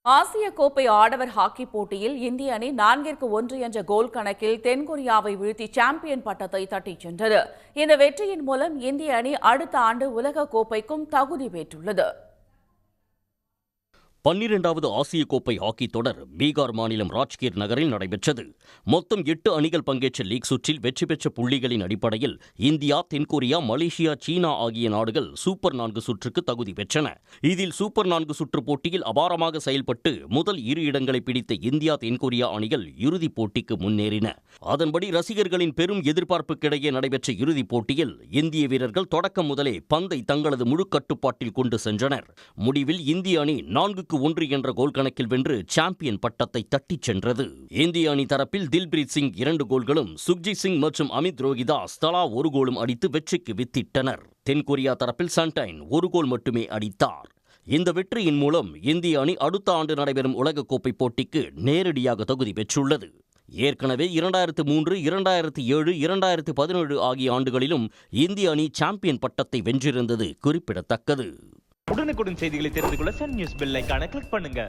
ஆசிய கோப்பை ஆடவர் ஹாக்கி போட்டியில் இந்திய அணி 4-1 என்ற கோல் கணக்கில் தென்கொரியாவை வீழ்த்தி சாம்பியன் பட்டத்தை தட்டிச் சென்றது. இந்த வெற்றியின் மூலம் இந்திய அணி அடுத்த ஆண்டு உலக கோப்பைக்கும் தகுதி பெற்றுள்ளது. 12வது ஆசிய கோப்பை ஹாக்கி தொடர் பீகார் மாநிலம் ராஜ்கீர் நகரில் நடைபெற்றது. மொத்தம் 8 அணிகள் பங்கேற்ற லீக் சுற்றில் வெற்றி பெற்ற புள்ளிகளின் அடிப்படையில் இந்தியா, தென்கொரியா, மலேசியா, சீனா ஆகிய நாடுகள் சூப்பர் 4 சுற்றுக்கு தகுதி பெற்றன. இதில் சூப்பர் 4 சுற்று போட்டியில் அபாரமாக செயல்பட்டு முதல் 2 இடங்களை பிடித்த இந்தியா, தென்கொரியா அணிகள் இறுதிப் போட்டிக்கு முன்னேறின. அதன்படி ரசிகர்களின் பெரும் எதிர்பார்ப்புக்கிடையே நடைபெற்ற இறுதிப் போட்டியில் இந்திய வீரர்கள் தொடக்கம் முதலே பந்தை தங்களது முழு கட்டுப்பாட்டில் கொண்டு சென்றனர். முடிவில் இந்திய அணி 4-1 என்ற கோல் கணக்கில் வென்று சாம்பியன் பட்டத்தை தட்டிச் சென்றது. இந்திய அணி தரப்பில் தில்பிரீத் சிங் 2 கோல்களும், சுக்ஜித் சிங் மற்றும் அமித் ரோஹிதாஸ் தலா 1 கோலும் அடித்து வெற்றிக்கு வித்திட்டனர். தென்கொரியா தரப்பில் சன்டைன் 1 கோல் மட்டுமே அடித்தார். இந்த வெற்றியின் மூலம் இந்திய அணி அடுத்த ஆண்டு நடைபெறும் உலகக்கோப்பை போட்டிக்கு நேரடியாக தகுதி பெற்றுள்ளது. ஏற்கனவே 2003, 2007, 2017 ஆகிய ஆண்டுகளிலும் இந்திய அணி சாம்பியன் பட்டத்தை வென்றிருந்தது குறிப்பிடத்தக்கது. உடனுக்குடன் செய்திகளை தெரிந்து கொள்ள சன் நியூஸ் பெல் ஐகானை கிளிக் பண்ணுங்க.